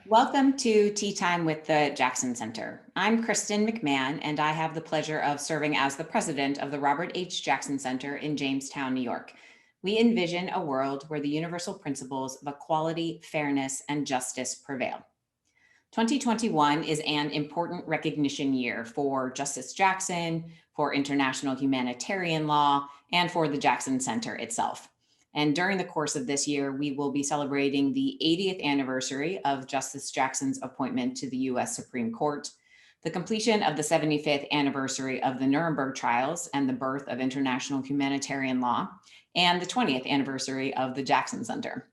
Welcome to Tea Time with the Jackson Center. I'm Kristan McMahon, and I have the pleasure of serving as the president of the Robert H. Jackson Center in Jamestown, New York. We envision a world where the universal principles of equality, fairness, and justice prevail. 2021 is an important recognition year for Justice Jackson, for international humanitarian law, and for the Jackson Center itself. And during the course of this year, we will be celebrating the 80th anniversary of Justice Jackson's appointment to the US Supreme Court, the completion of the 75th anniversary of the Nuremberg trials and the birth of international humanitarian law, and the 20th anniversary of the Jackson Center.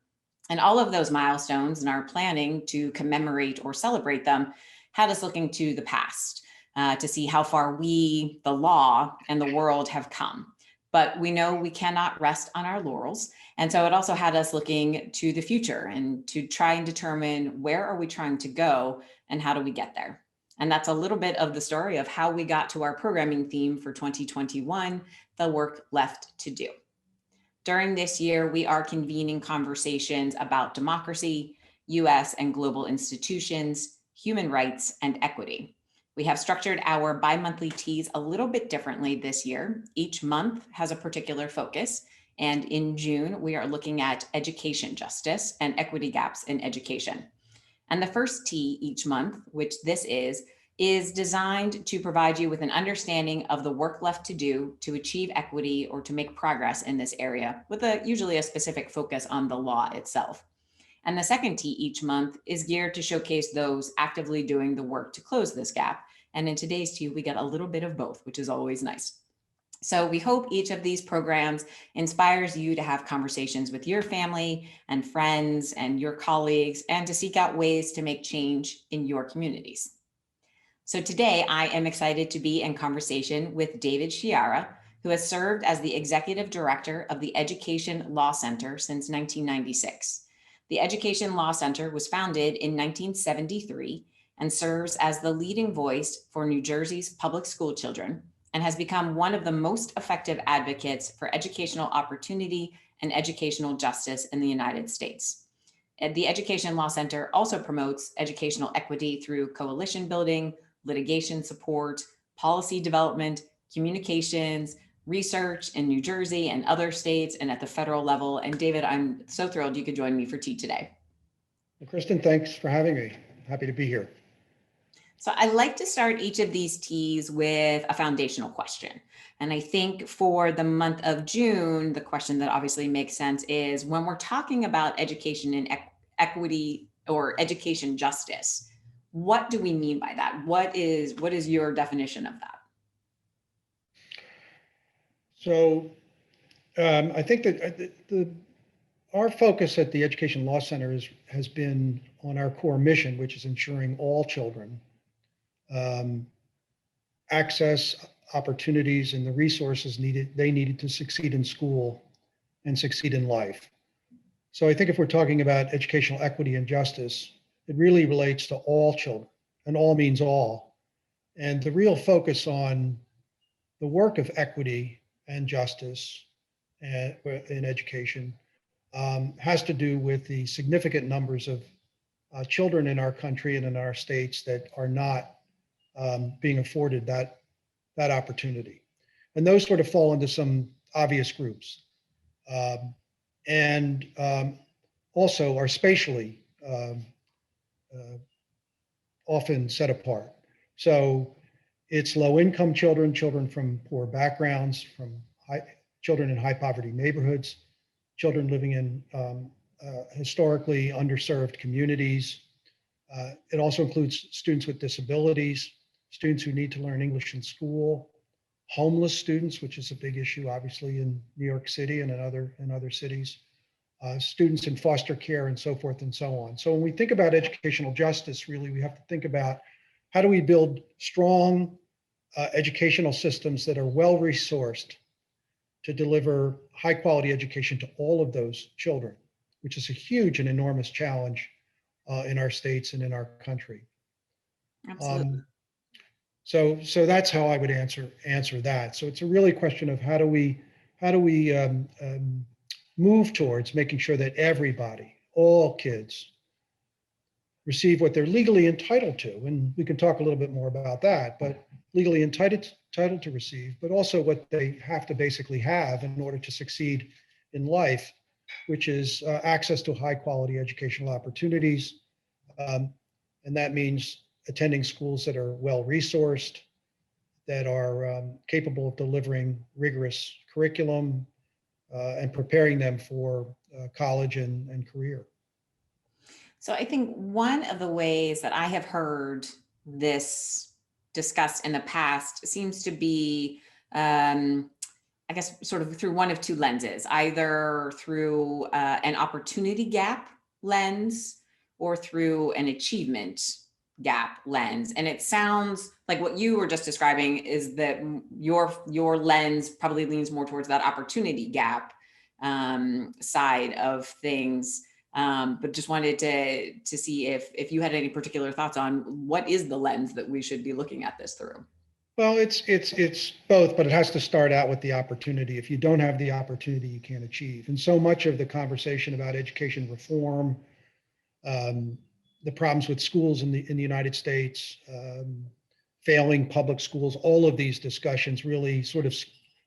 And all of those milestones and our planning to commemorate or celebrate them had us looking to the past to see how far we, the law, and the world have come. But we know we cannot rest on our laurels. And so it also had us looking to the future and to try and determine where are we trying to go and how do we get there. And that's a little bit of the story of how we got to our programming theme for 2021, the work left to do. During this year, we are convening conversations about democracy, US and global institutions, human rights, and equity. We have structured our bi-monthly teas a little bit differently this year. Each month has a particular focus. And in June, we are looking at education justice and equity gaps in education. And the first tea each month, which this is designed to provide you with an understanding of the work left to do to achieve equity or to make progress in this area, with usually a specific focus on the law itself. And the second tea each month is geared to showcase those actively doing the work to close this gap. And in today's tea, we get a little bit of both, which is always nice. So we hope each of these programs inspires you to have conversations with your family and friends and your colleagues, and to seek out ways to make change in your communities. So today I am excited to be in conversation with David Sciarra, who has served as the executive director of the Education Law Center since 1996. The Education Law Center was founded in 1973 and serves as the leading voice for New Jersey's public school children, and has become one of the most effective advocates for educational opportunity and educational justice in the United States. The Education Law Center also promotes educational equity through coalition building, litigation support, policy development, communications, research in New Jersey and other states, and at the federal level. And David, I'm so thrilled you could join me for tea today. Well, Kristan, thanks for having me. Happy to be here. So I like to start each of these teas with a foundational question. And I think for the month of June, the question that obviously makes sense is, when we're talking about education and equity or education justice, what do we mean by that? What is your definition of that? So I think that our focus at the Education Law Center has been on our core mission, which is ensuring all children access opportunities and the resources they needed to succeed in school and succeed in life. So I think if we're talking about educational equity and justice, it really relates to all children, and all means all. And the real focus on the work of equity and justice in education has to do with the significant numbers of children in our country and in our states that are not being afforded that opportunity. And those sort of fall into some obvious groups. And also are spatially often set apart. So it's low-income children, children from poor backgrounds, children in high poverty neighborhoods, children living in historically underserved communities. It also includes students with disabilities, students who need to learn English in school, homeless students, which is a big issue, obviously, in New York City and in other cities, students in foster care, and so forth and so on. So when we think about educational justice, really, we have to think about how do we build strong educational systems that are well-resourced to deliver high-quality education to all of those children, which is a huge and enormous challenge in our states and in our country. Absolutely. So that's how I would answer that. So it's a really question of how do we move towards making sure that everybody, all kids, receive what they're legally entitled to. And we can talk a little bit more about that, but legally entitled to receive, but also what they have to basically have in order to succeed in life, which is access to high quality educational opportunities. And that means attending schools that are well resourced, that are capable of delivering rigorous curriculum and preparing them for college and career. So I think one of the ways that I have heard this discussed in the past seems to be, I guess, sort of through one of two lenses, either through an opportunity gap lens or through an achievement gap lens. And it sounds like what you were just describing is that your lens probably leans more towards that opportunity gap side of things. But just wanted to see if you had any particular thoughts on what is the lens that we should be looking at this through. Well, it's both, but it has to start out with the opportunity. If you don't have the opportunity, you can't achieve. And so much of the conversation about education reform, the problems with schools in the United States, failing public schools, all of these discussions really sort of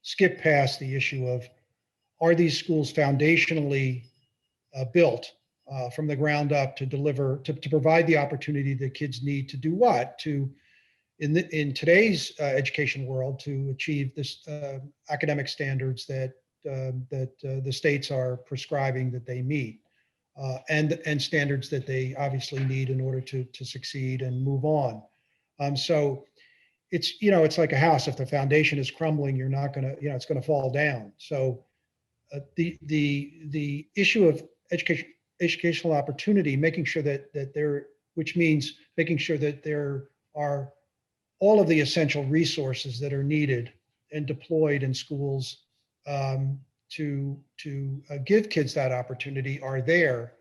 skip past the issue of, are these schools foundationally built from the ground up to deliver, to provide the opportunity that kids need to do what? In today's education world, to achieve this academic standards that the states are prescribing that they meet, and standards that they obviously need in order to succeed and move on. So it's like a house. If the foundation is crumbling, you're not going to, it's going to fall down. So the issue of educational opportunity, making sure that there, which means making sure that there are all of the essential resources that are needed and deployed in schools to give kids that opportunity are there.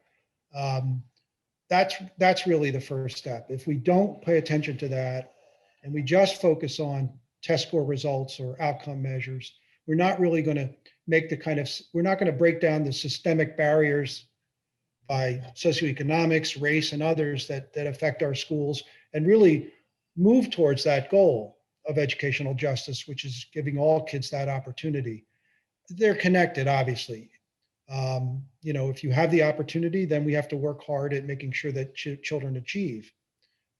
That's really the first step. If we don't pay attention to that and we just focus on test score results or outcome measures, we're not really going to make we're not going to break down the systemic barriers by socioeconomics, race, and others that affect our schools, and really move towards that goal of educational justice, which is giving all kids that opportunity. They're connected, obviously. If you have the opportunity, then we have to work hard at making sure that children achieve.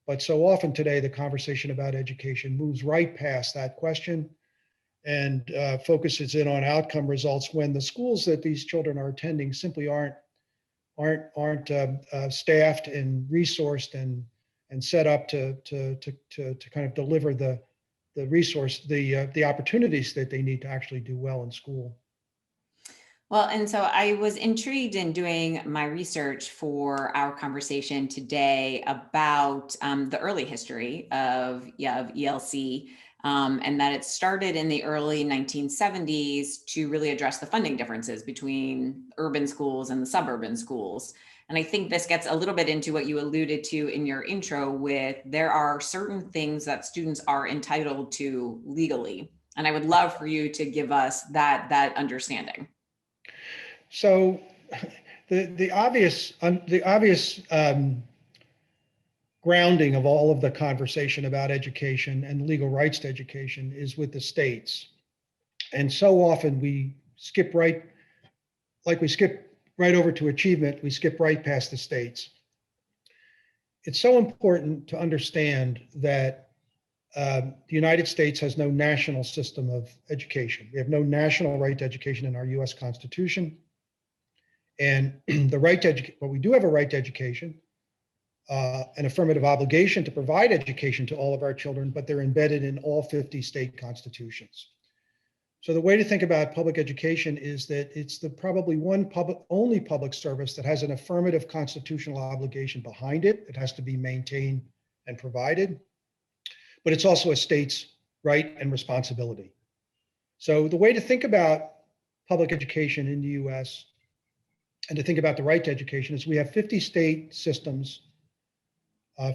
But so often today, the conversation about education moves right past that question and focuses in on outcome results when the schools that these children are attending simply aren't staffed and resourced and set up to kind of deliver the opportunities that they need to actually do well in school. Well, and so I was intrigued in doing my research for our conversation today about the early history of ELC, and that it started in the early 1970s to really address the funding differences between urban schools and the suburban schools. And I think this gets a little bit into what you alluded to in your intro with there are certain things that students are entitled to legally. And I would love for you to give us that understanding. So the obvious grounding of all of the conversation about education and legal rights to education is with the states. And so often we skip right over to achievement, we skip right past the states. It's so important to understand that the United States has no national system of education. We have no national right to education in our US Constitution. And the right to educate, but we do have a right to education, an affirmative obligation to provide education to all of our children, but they're embedded in all 50 state constitutions. So the way to think about public education is that it's the probably only public service that has an affirmative constitutional obligation behind it. It has to be maintained and provided, but it's also a state's right and responsibility. So the way to think about public education in the US and to think about the right to education is we have 50 state systems,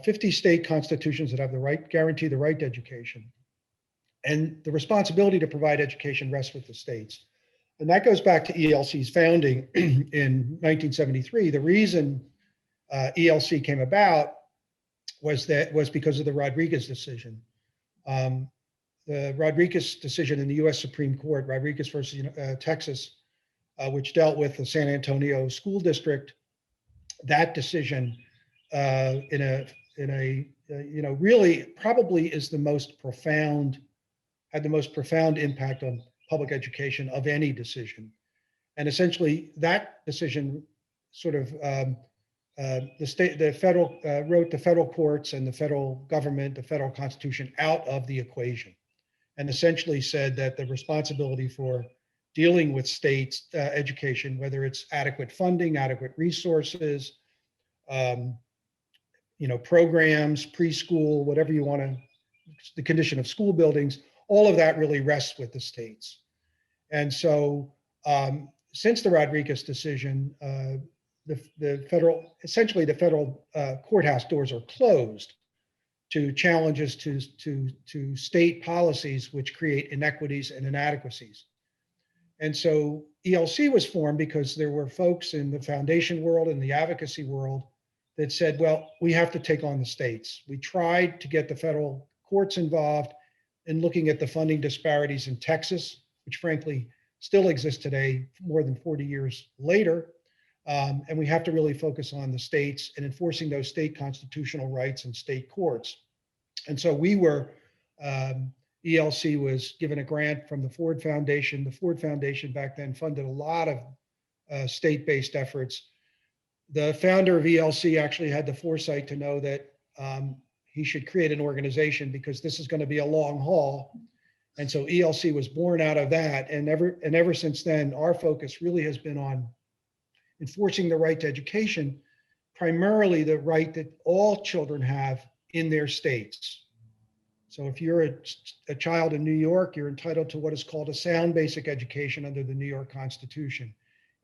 50 state constitutions that have guarantee the right to education. And the responsibility to provide education rests with the states. And that goes back to ELC's founding in 1973. The reason ELC came about was because of the Rodriguez decision. The Rodriguez decision in the U.S. Supreme Court, Rodriguez versus Texas, which dealt with the San Antonio School District. That decision, really probably is the most profound, had the most profound impact on public education of any decision. And essentially, that decision sort of the federal wrote the federal courts and the federal government, the federal constitution out of the equation, and essentially said that the responsibility for dealing with states' education, whether it's adequate funding, adequate resources, programs, preschool, whatever you want to, the condition of school buildings, all of that really rests with the states. And so since the Rodriguez decision, the federal courthouse doors are closed to challenges to state policies which create inequities and inadequacies. And so ELC was formed because there were folks in the foundation world and the advocacy world that said, well, we have to take on the states. We tried to get the federal courts involved in looking at the funding disparities in Texas, which frankly still exist today, more than 40 years later. And we have to really focus on the states and enforcing those state constitutional rights in state courts. And so we were, ELC was given a grant from the Ford Foundation. The Ford Foundation back then funded a lot of state-based efforts. The founder of ELC actually had the foresight to know that he should create an organization because this is going to be a long haul. And so ELC was born out of that. And ever since then, our focus really has been on enforcing the right to education, primarily the right that all children have in their states. So if you're a child in New York, you're entitled to what is called a sound basic education under the New York Constitution.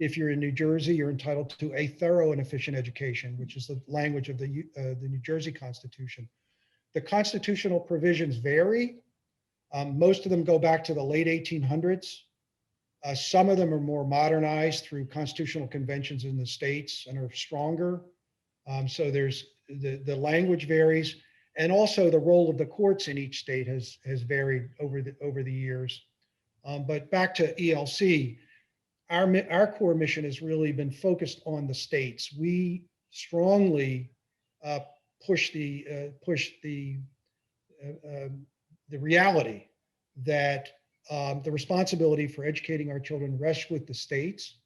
If you're in New Jersey, you're entitled to a thorough and efficient education, which is the language of the New Jersey Constitution. The constitutional provisions vary. Most of them go back to the late 1800s. Some of them are more modernized through constitutional conventions in the states and are stronger. So there's the language varies, and also the role of the courts in each state has varied over the years. But back to ELC, our core mission has really been focused on the states. We strongly push the reality that the responsibility for educating our children rests with the states.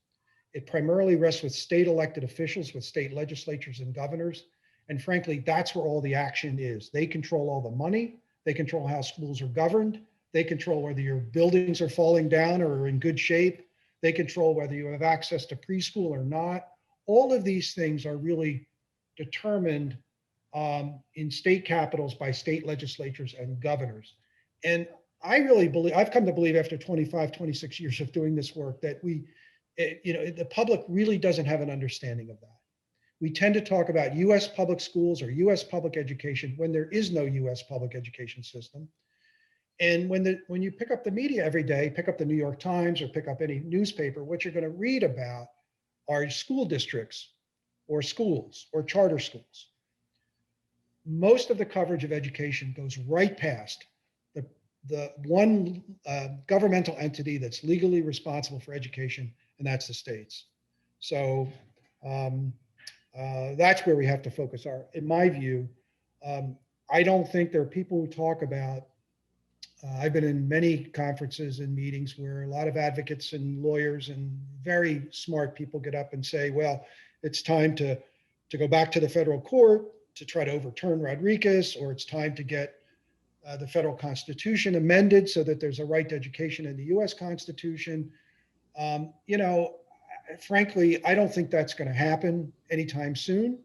It primarily rests with state elected officials, with state legislatures and governors. And frankly, that's where all the action is. They control all the money. They control how schools are governed. They control whether your buildings are falling down or are in good shape. They control whether you have access to preschool or not. All of these things are really determined in state capitals by state legislatures and governors. And I really believe, I've come to believe after 25, 26 years of doing this work that the public really doesn't have an understanding of that. We tend to talk about US public schools or US public education when there is no US public education system. And when you pick up the media every day, pick up the New York Times or pick up any newspaper, what you're going to read about are school districts or schools or charter schools. Most of the coverage of education goes right past the one governmental entity that's legally responsible for education, and that's the states. So that's where we have to focus in my view. I don't think there are people who talk about, I've been in many conferences and meetings where a lot of advocates and lawyers and very smart people get up and say, well, it's time to go back to the federal court to try to overturn Rodriguez, or it's time to get the federal constitution amended so that there's a right to education in the US Constitution. Frankly, I don't think that's going to happen anytime soon.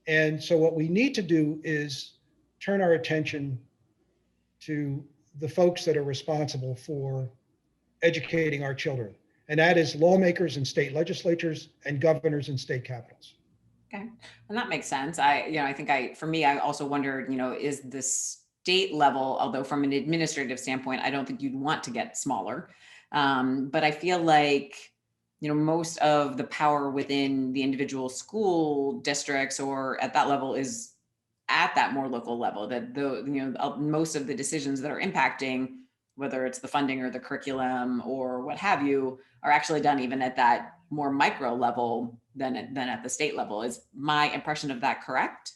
And so what we need to do is turn our attention to the folks that are responsible for educating our children. And that is lawmakers in state legislatures and governors in state capitals. Okay, and that makes sense. I think for me, I also wondered, is the state level, although from an administrative standpoint, I don't think you'd want to get smaller. But I feel like, most of the power within the individual school districts or at that level is at that more local level, that most of the decisions that are impacting, whether it's the funding or the curriculum or what have you, are actually done even at that more micro level than at the state level. Is my impression of that correct?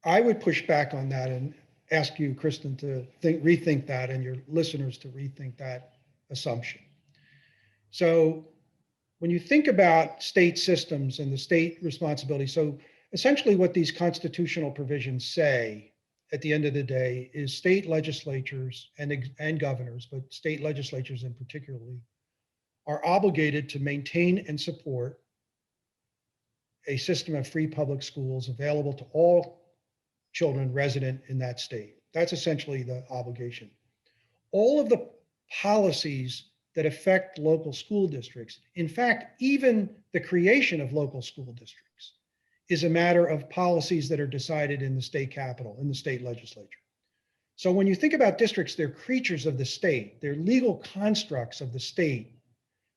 I would push back on that and ask you, Kristan, to rethink that, and your listeners to rethink that assumption. So when you think about state systems and the state responsibility, so essentially what these constitutional provisions say at the end of the day is state legislatures and governors, but state legislatures in particularly, are obligated to maintain and support a system of free public schools available to all children resident in that state. That's essentially the obligation. All of the policies that affect local school districts, in fact, even the creation of local school districts, is a matter of policies that are decided in the state capitol, in the state legislature. So when you think about districts, they're creatures of the state. They're legal constructs of the state.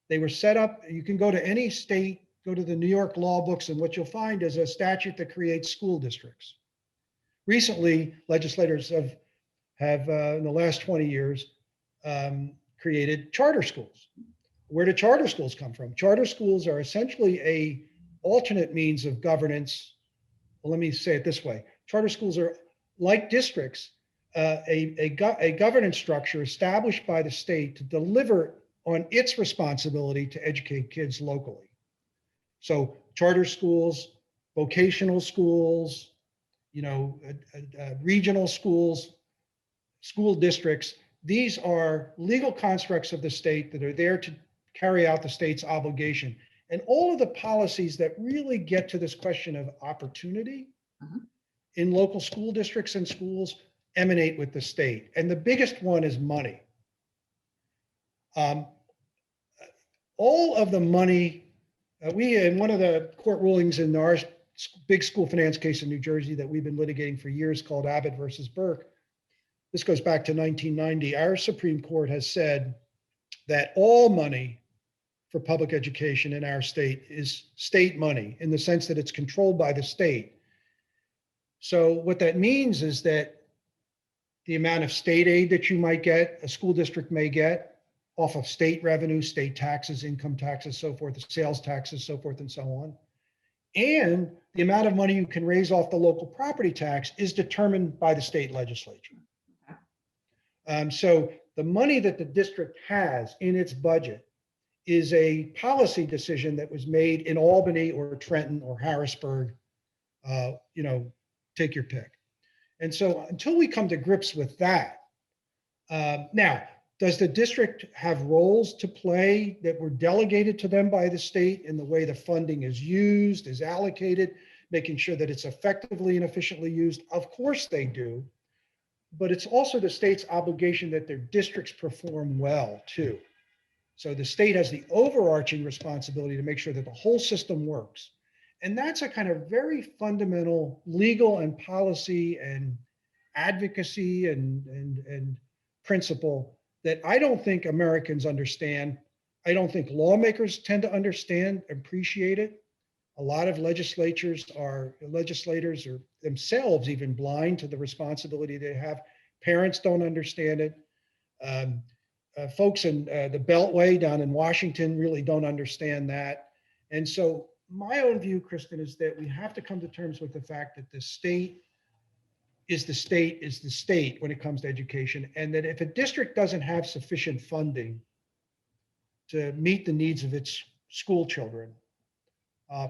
They were set up, you can go to any state, go to the New York law books, and what you'll find is a statute that creates school districts. Recently, legislators have in the last 20 years, created charter schools. Where do charter schools come from? Charter schools are essentially a alternate means of governance. Well, let me say it this way. Charter schools are like districts, a governance structure established by the state to deliver on its responsibility to educate kids locally. So charter schools, vocational schools, regional schools, school districts, these are legal constructs of the state that are there to carry out the state's obligation. And all of the policies that really get to this question of opportunity in local school districts and schools emanate with the state. And the biggest one is money. All of the money, in one of the court rulings in our big school finance case in New Jersey that we've been litigating for years called Abbott versus Burke, this goes back to 1990, our Supreme Court has said that all money for public education in our state is state money in the sense that it's controlled by the state. So what that means is that the amount of state aid that you might get, a school district may get off of state revenue, state taxes, income taxes, so forth, sales taxes, so forth and so on, and the amount of money you can raise off the local property tax is determined by the state legislature. So the money that the district has in its budget is a policy decision that was made in Albany or Trenton or Harrisburg, take your pick. And so until we come to grips with that, now, does the district have roles to play that were delegated to them by the state in the way the funding is used, is allocated, making sure that it's effectively and efficiently used? Of course they do. But it's also the state's obligation that their districts perform well too. So the state has the overarching responsibility to make sure that the whole system works. And that's a kind of very fundamental legal and policy and advocacy and principle that I don't think Americans understand. I don't think lawmakers tend to understand, appreciate it. A lot of legislators are themselves even blind to the responsibility they have. Parents don't understand it. Folks in the Beltway down in Washington really don't understand that. And so my own view, Kristan, is that we have to come to terms with the fact that the state is the state when it comes to education. And that if a district doesn't have sufficient funding to meet the needs of its school children,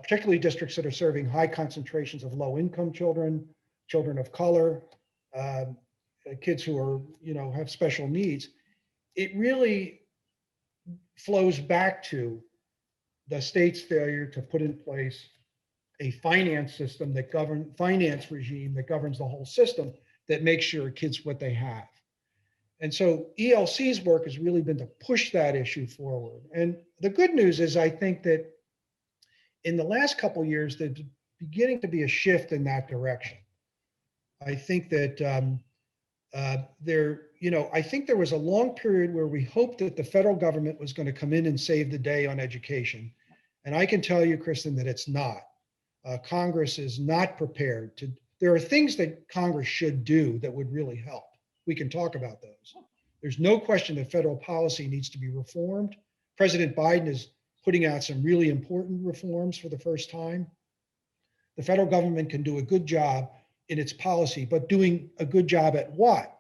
particularly districts that are serving high concentrations of low-income children, children of color, kids who are, have special needs, it really flows back to the state's failure to put in place a finance regime that governs the whole system that makes sure kids what they have. And so ELC's work has really been to push that issue forward. And the good news is I think that in the last couple of years, there's beginning to be a shift in that direction. I think that I think there was a long period where we hoped that the federal government was going to come in and save the day on education. And I can tell you, Kristan, that it's not. Congress is not prepared there are things that Congress should do that would really help. We can talk about those. There's no question that federal policy needs to be reformed. President Biden is putting out some really important reforms for the first time. The federal government can do a good job in its policy, but doing a good job at what?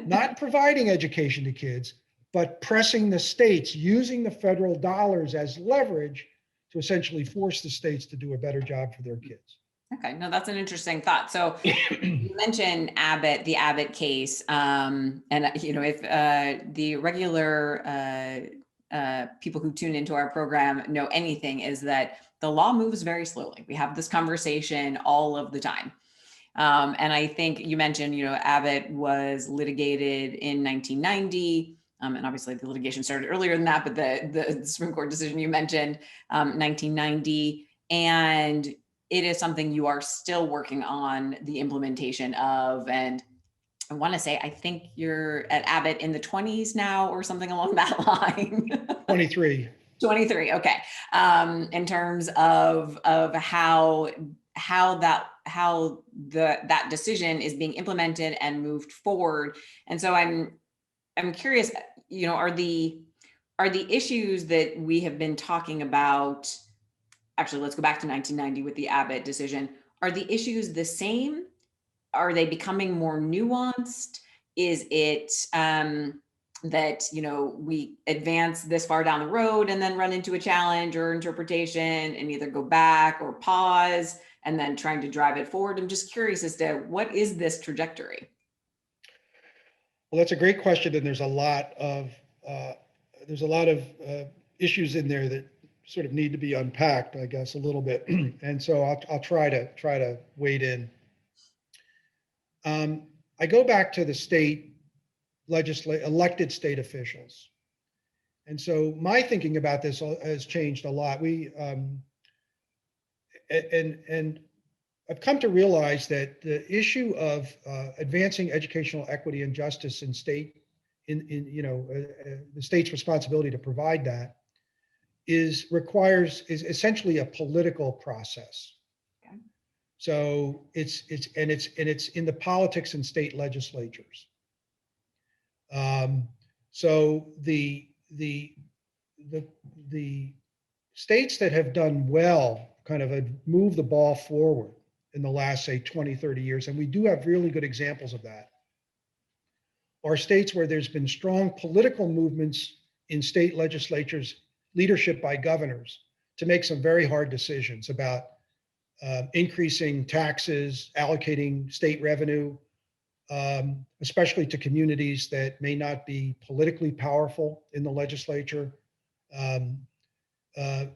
Not providing education to kids, but pressing the states, using the federal dollars as leverage to essentially force the states to do a better job for their kids. Okay, no, that's an interesting thought. So you mentioned Abbott, the Abbott case, and if the regular people who tune into our program know anything, is that the law moves very slowly. We have this conversation all of the time. And I think you mentioned, Abbott was litigated in 1990. And obviously the litigation started earlier than that, but the Supreme Court decision you mentioned, 1990. And it is something you are still working on the implementation of. And I want to say, I think you're at Abbott in the 20s now or something along that line. 23. 23. Okay. In terms of how that decision is being implemented and moved forward. And so I'm curious, are the issues that we have been talking about, actually, let's go back to 1990 with the Abbott decision. Are the issues the same? Are they becoming more nuanced? Is it that, we advance this far down the road and then run into a challenge or interpretation and either go back or pause and then trying to drive it forward? I'm just curious as to what is this trajectory? Well, that's a great question. And there's a lot of issues in there that sort of need to be unpacked, I guess, a little bit. And so I'll try to wade in. I go back to the state elected state officials. And so my thinking about this has changed a lot. And I've come to realize that the issue of advancing educational equity and justice in the state's responsibility to provide that is essentially a political process. Okay. So it's in the politics and state legislatures. So the states that have done well kind of move the ball forward in the last, say, 20, 30 years, and we do have really good examples of that, are states where there's been strong political movements in state legislatures, leadership by governors, to make some very hard decisions about increasing taxes, allocating state revenue, especially to communities that may not be politically powerful in the legislature,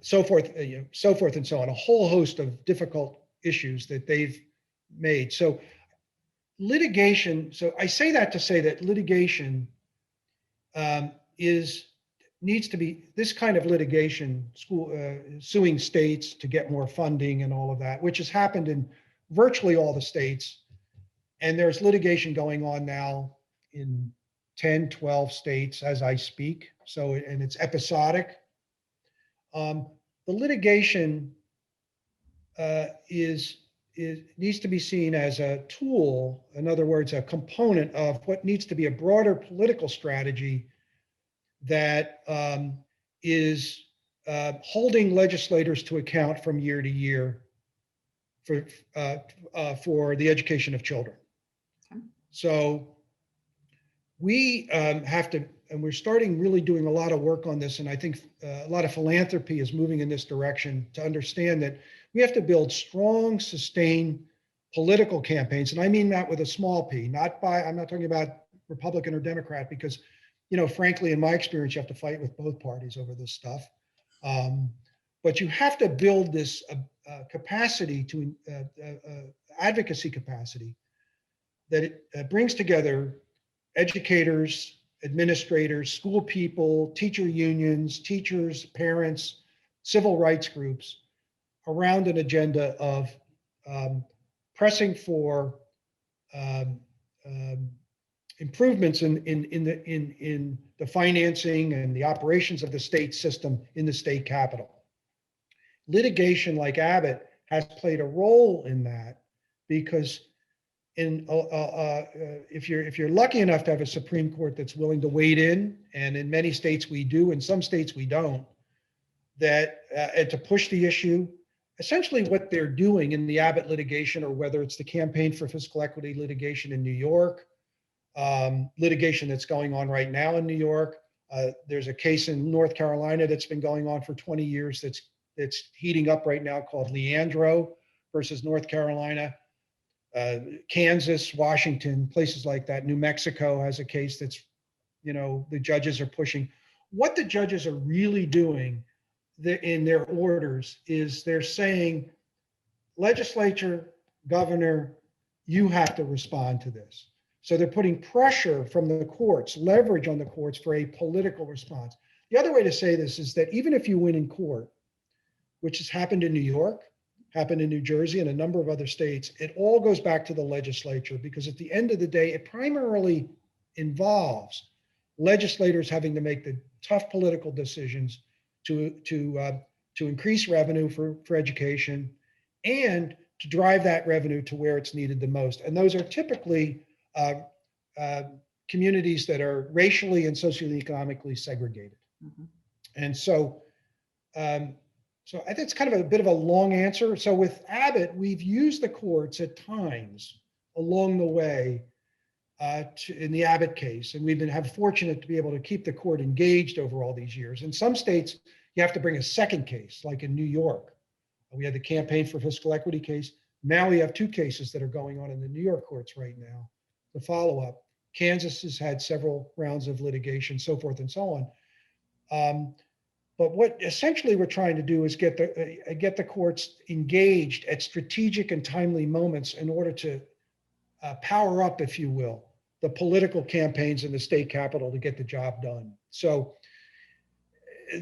so forth and so on, a whole host of difficult issues that they've made. So litigation, so I say that to say that litigation needs to be, this kind of litigation, suing states to get more funding and all of that, which has happened in virtually all the states. And there's litigation going on now in 10, 12 states as I speak. So, and it's episodic. The litigation needs to be seen as a tool, in other words, a component of what needs to be a broader political strategy that is holding legislators to account from year to year for the education of children. Okay. So we have to, and we're starting really doing a lot of work on this, and I think a lot of philanthropy is moving in this direction to understand that we have to build strong, sustained political campaigns. And I mean that with a small p, I'm not talking about Republican or Democrat, because frankly, in my experience, you have to fight with both parties over this stuff. But you have to build this capacity to advocacy capacity that it brings together educators, administrators, school people, teacher unions, teachers, parents, civil rights groups around an agenda of pressing for improvements in the financing and the operations of the state system in the state capital. Litigation like Abbott has played a role in that because if you're lucky enough to have a Supreme Court that's willing to wade in, and in many states we do, in some states we don't, that and to push the issue. Essentially, what they're doing in the Abbott litigation, or whether it's the campaign for fiscal equity litigation in New York, litigation that's going on right now in New York. There's a case in North Carolina that's been going on for 20 years that's heating up right now called Leandro versus North Carolina. Kansas, Washington, places like that. New Mexico has a case that's, the judges are pushing. What the judges are really doing in their orders is they're saying, legislature, governor, you have to respond to this. So they're putting pressure from the courts, leverage on the courts for a political response. The other way to say this is that even if you win in court, which has happened in New York, happened in New Jersey, and a number of other states, it all goes back to the legislature, because at the end of the day, it primarily involves legislators having to make the tough political decisions to increase revenue for education and to drive that revenue to where it's needed the most. And those are typically communities that are racially and socioeconomically segregated. Mm-hmm. And so I think it's kind of a bit of a long answer. So with Abbott, we've used the courts at times along the way in the Abbott case, and we've been fortunate to be able to keep the court engaged over all these years. In some states, you have to bring a second case, like in New York. We had the campaign for fiscal equity case. Now we have two cases that are going on in the New York courts right now. The follow-up. Kansas has had several rounds of litigation, so forth and so on. But what essentially we're trying to do is get the courts engaged at strategic and timely moments in order to power up, if you will, the political campaigns in the state capitol to get the job done. So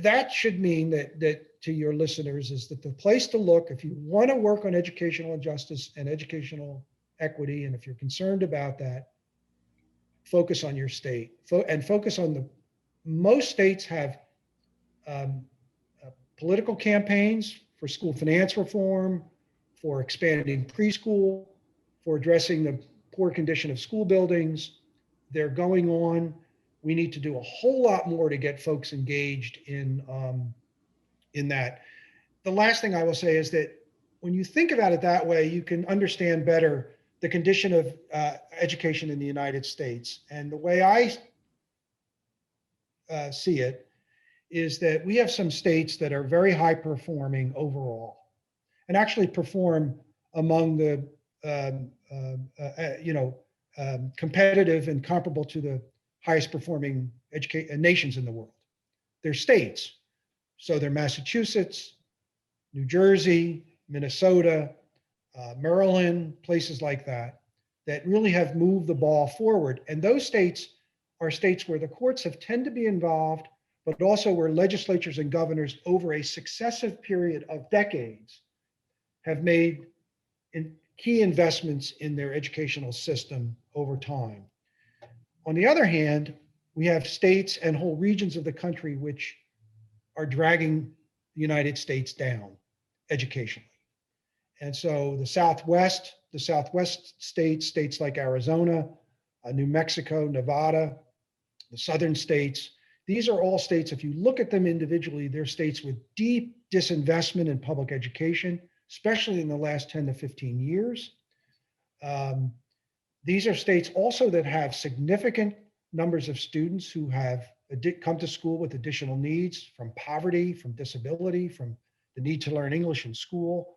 that should mean that to your listeners is that the place to look, if you want to work on educational injustice and educational equity, and if you're concerned about that, focus on your state and focus on most states have political campaigns for school finance reform, for expanding preschool, for addressing the poor condition of school buildings. They're going on. We need to do a whole lot more to get folks engaged in that. The last thing I will say is that when you think about it that way, you can understand better the condition of education in the United States. And the way I see it is that we have some states that are very high performing overall and actually perform among the competitive and comparable to the highest performing nations in the world. They're states. So they're Massachusetts, New Jersey, Minnesota, Maryland, places like that really have moved the ball forward. And those states are states where the courts have tended to be involved, but also where legislatures and governors over a successive period of decades have made key investments in their educational system over time. On the other hand, we have states and whole regions of the country which are dragging the United States down educationally. And so the Southwest states like Arizona, New Mexico, Nevada, the southern states, these are all states, if you look at them individually, they're states with deep disinvestment in public education, especially in the last 10 to 15 years. These are states also that have significant numbers of students who have come to school with additional needs from poverty, from disability, from the need to learn English in school.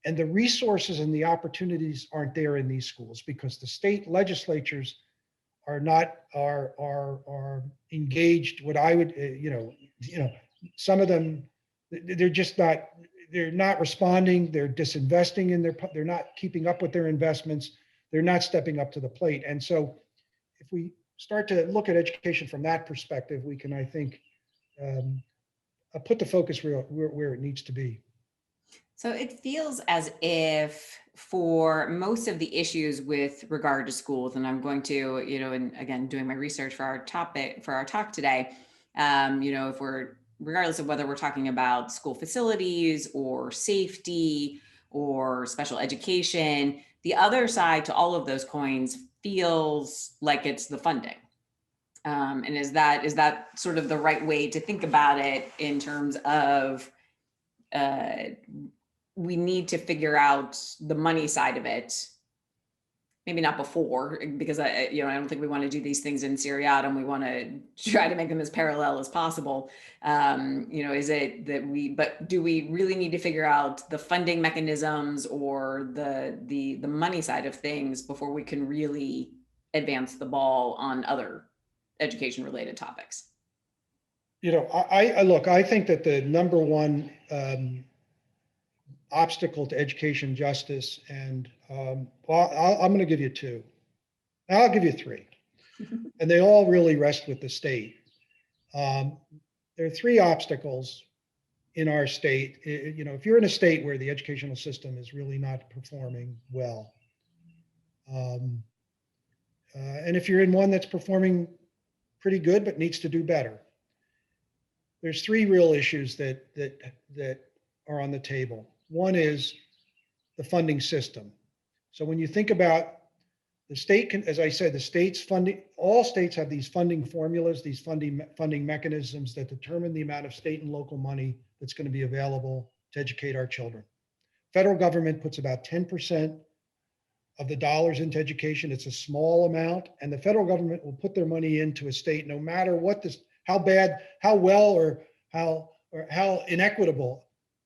And the resources and the opportunities aren't there in these schools because the state legislatures are engaged. What I would, some of them, they're not responding. They're disinvesting they're not keeping up with their investments. They're not stepping up to the plate. And so if we start to look at education from that perspective, we can, I think, put the focus where it needs to be. So it feels as if for most of the issues with regard to schools, and I'm going to, and again, doing my research for our talk today, if we're, regardless of whether we're talking about school facilities or safety or special education, The other side to all of those coins feels like it's the funding. And is that sort of the right way to think about it in terms of we need to figure out the money side of it? Maybe not before, because I don't think we want to do these things in seriatim. We want to try to make them as parallel as possible. Is it that but do we really need to figure out the funding mechanisms or the money side of things before we can really advance the ball on other education related topics? I think that the number one obstacle to education justice, and I'm going to give you two. I'll give you three, and they all really rest with the state. There are three obstacles in our state. If you're in a state where the educational system is really not performing well, and if you're in one that's performing pretty good but needs to do better, there's three real issues that are on the table. One is the funding system. So when you think about the state, as I said, the state's funding, all states have these funding formulas, these funding mechanisms that determine the amount of state and local money that's going to be available to educate our children. Federal government puts about 10% of the dollars into education. It's a small amount, and the federal government will put their money into a state no matter how bad, how well, or how inequitable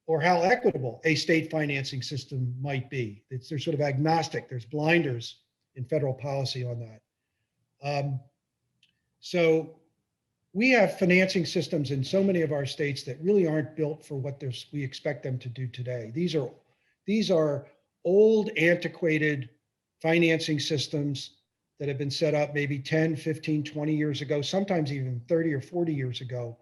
or how equitable a state financing system might be. They're sort of agnostic. There's blinders in federal policy on that. So we have financing systems in so many of our states that really aren't built for what we expect them to do today. These are old, antiquated financing systems that have been set up maybe 10, 15, 20 years ago, sometimes even 30 or 40 years ago.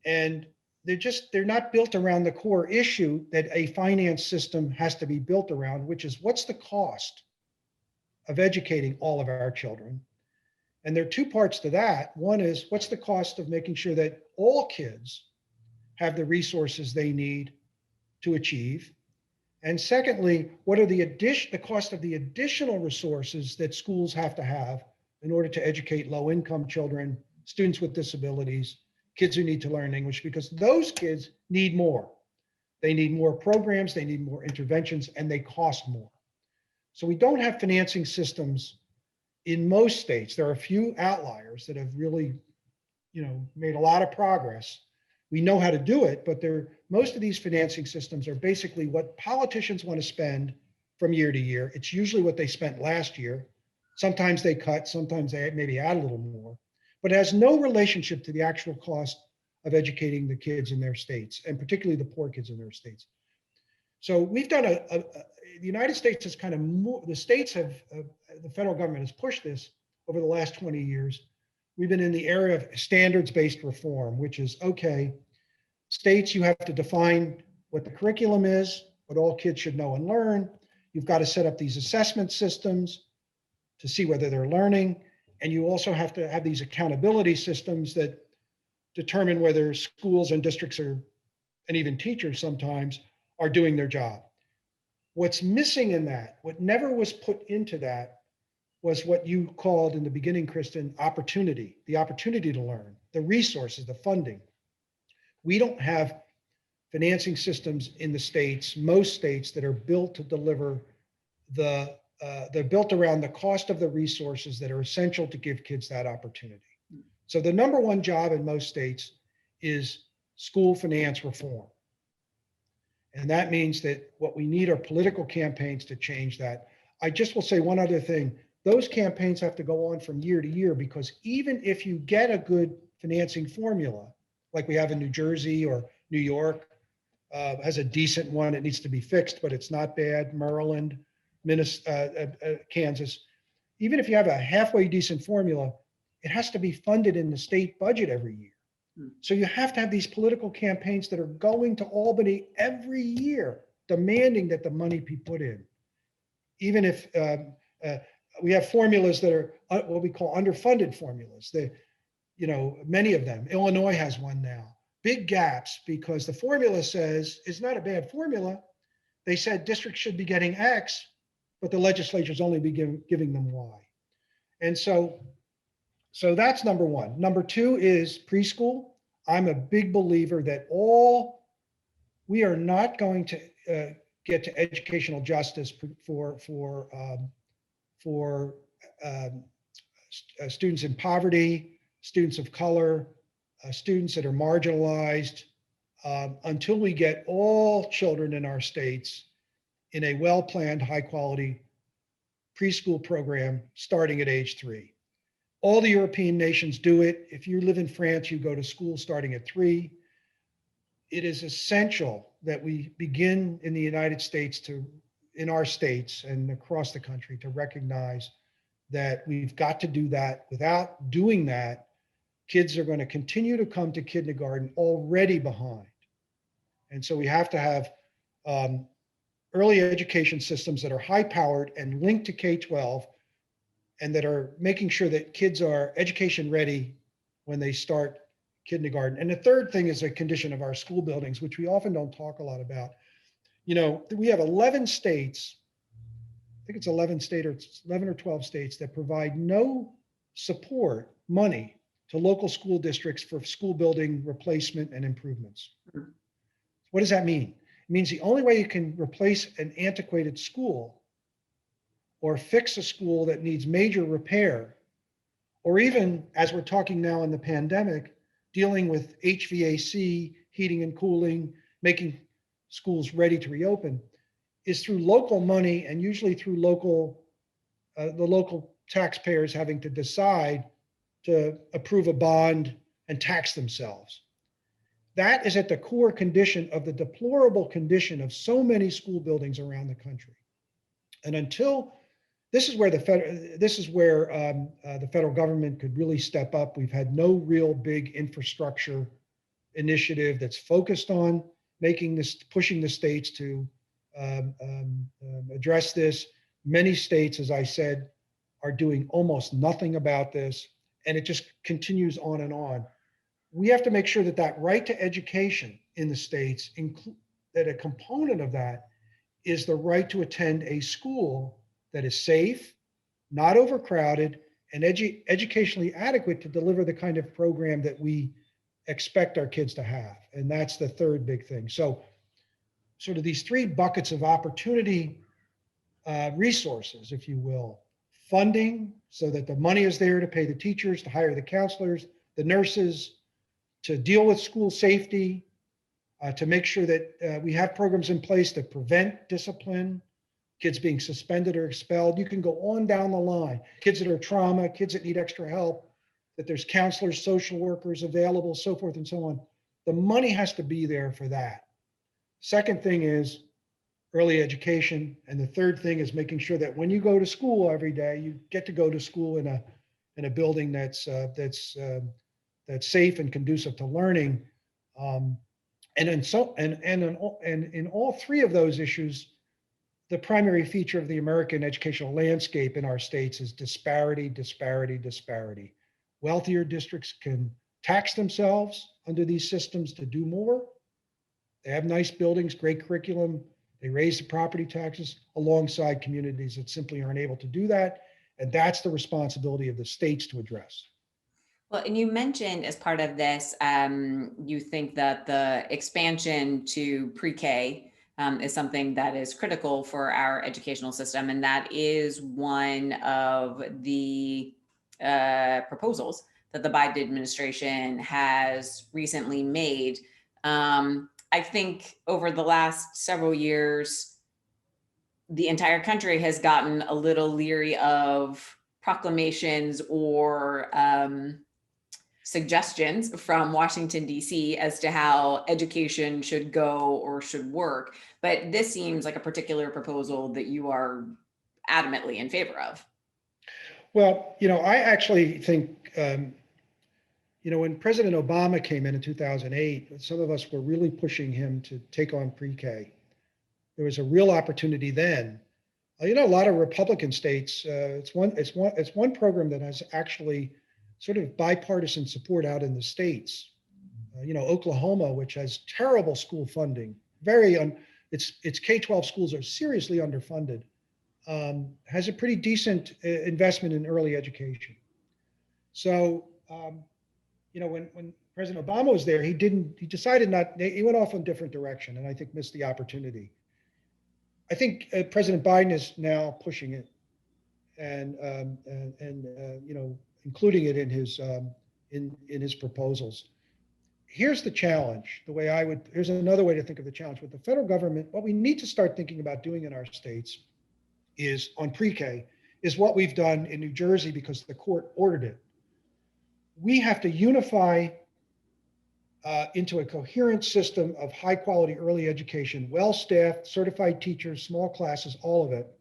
And they're not built around the core issue that a finance system has to be built around, which is what's the cost of educating all of our children? And there are two parts to that. One is what's the cost of making sure that all kids have the resources they need to achieve? And secondly, what are the cost of the additional resources that schools have to have in order to educate low-income children, students with disabilities, kids who need to learn English, because those kids need more. They need more programs, they need more interventions, and they cost more. So we don't have financing systems in most states. There are a few outliers that have really, made a lot of progress. We know how to do it, but most of these financing systems are basically what politicians want to spend from year to year. It's usually what they spent last year. Sometimes they cut, sometimes they maybe add a little more, but it has no relationship to the actual cost of educating the kids in their states, and particularly the poor kids in their states. So we've done the United States has kind of moved, the federal government has pushed this over the last 20 years. We've been in the area of standards-based reform, which is, okay, states, you have to define what the curriculum is, what all kids should know and learn. You've got to set up these assessment systems to see whether they're learning. And you also have to have these accountability systems that determine whether schools and districts and even teachers sometimes are doing their job. What's missing in that, what never was put into that, was what you called in the beginning, Kristan, opportunity, the opportunity to learn, the resources, the funding. We don't have financing systems in the states, most states, that are built to deliver they're built around the cost of the resources that are essential to give kids that opportunity. So the number one job in most states is school finance reform. And that means that what we need are political campaigns to change that. I just will say one other thing. Those campaigns have to go on from year to year, because even if you get a good financing formula, like we have in New Jersey or New York, has a decent one, it needs to be fixed, but it's not bad. Maryland, Kansas, even if you have a halfway decent formula, it has to be funded in the state budget every year. So you have to have these political campaigns that are going to Albany every year, demanding that the money be put in. Even if we have formulas that are what we call underfunded formulas. Many of them. Illinois has one now. Big gaps, because the formula says it's not a bad formula. They said districts should be getting X, but the legislature's only giving them why. And so that's number one. Number two is preschool. I'm a big believer that we are not going to get to educational justice for students in poverty, students of color, students that are marginalized, until we get all children in our states in a well-planned, high-quality preschool program starting at age 3. All the European nations do it. If you live in France, you go to school starting at 3. It is essential that we begin in the United States in our states and across the country to recognize that we've got to do that. Without doing that, kids are going to continue to come to kindergarten already behind. And so we have to have early education systems that are high powered and linked to K-12, and that are making sure that kids are education ready when they start kindergarten. And the third thing is a condition of our school buildings, which we often don't talk a lot about. You know, we have 11 states, I think it's 11 or 12 states that provide no support money to local school districts for school building replacement and improvements. What does that mean? It means the only way you can replace an antiquated school or fix a school that needs major repair, or even, as we're talking now in the pandemic, dealing with HVAC, heating and cooling, making schools ready to reopen, is through local money, and usually through the local taxpayers having to decide to approve a bond and tax themselves. That is at the core condition of the deplorable condition of so many school buildings around the country. And until this is where the federal government could really step up. We've had no real big infrastructure initiative that's focused on pushing the states to address this. Many states, as I said, are doing almost nothing about this, and it just continues on and on. We have to make sure that right to education in the states, that a component of that is the right to attend a school that is safe, not overcrowded, and educationally adequate to deliver the kind of program that we expect our kids to have. And that's the third big thing. So sort of these 3 buckets of opportunity, resources, if you will: funding, so that the money is there to pay the teachers, to hire the counselors, the nurses, to deal with school safety, to make sure that we have programs in place that prevent discipline, kids being suspended or expelled. You can go on down the line. Kids that are trauma, kids that need extra help, that there's counselors, social workers available, so forth and so on. The money has to be there for that. Second thing is early education. And the third thing is making sure that when you go to school every day, you get to go to school in a building that's safe and conducive to learning. And in all 3 of those issues, the primary feature of the American educational landscape in our states is disparity, disparity, disparity. Wealthier districts can tax themselves under these systems to do more. They have nice buildings, great curriculum. They raise the property taxes alongside communities that simply aren't able to do that. And that's the responsibility of the states to address. Well, and you mentioned as part of this, you think that the expansion to pre-K is something that is critical for our educational system. And that is one of the proposals that the Biden administration has recently made. I think over the last several years, the entire country has gotten a little leery of proclamations or suggestions from Washington, D.C. as to how education should go or should work. But this seems like a particular proposal that you are adamantly in favor of. Well, I actually think, when President Obama came in 2008, some of us were really pushing him to take on pre-K. There was a real opportunity then. A lot of Republican states, it's one program that has actually sort of bipartisan support out in the states. Oklahoma, which has terrible school funding, its K-12 schools are seriously underfunded. has a pretty decent investment in early education. So, when President Obama was there, he decided not, he went off in a different direction and I think missed the opportunity. I think President Biden is now pushing it and including it in his proposals. Here's the challenge. Here's another way to think of the challenge with the federal government. What we need to start thinking about doing in our states is on pre-K is what we've done in New Jersey because the court ordered it. We have to unify into a coherent system of high quality early education, well-staffed, certified teachers, small classes, all of it.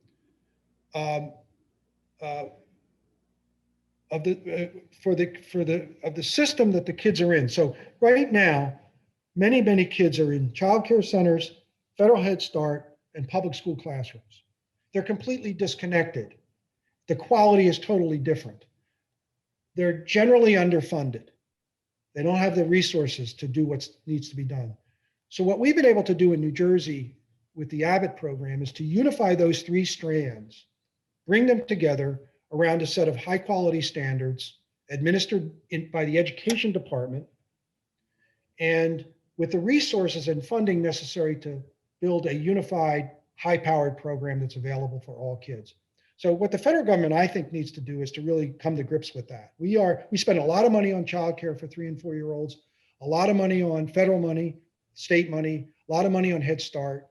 Of the system that the kids are in. So right now, many kids are in childcare centers, federal Head Start, and public school classrooms. They're completely disconnected. The quality is totally different. They're generally underfunded. They don't have the resources to do what needs to be done. So what we've been able to do in New Jersey with the Abbott program is to unify those three strands, bring them together around a set of high quality standards administered by the education department and with the resources and funding necessary to build a unified high powered program that's available for all kids. So what the federal government I think needs to do is to really come to grips with that. We spend a lot of money on childcare for 3 and 4 year olds, a lot of money on federal money, state money, a lot of money on Head Start.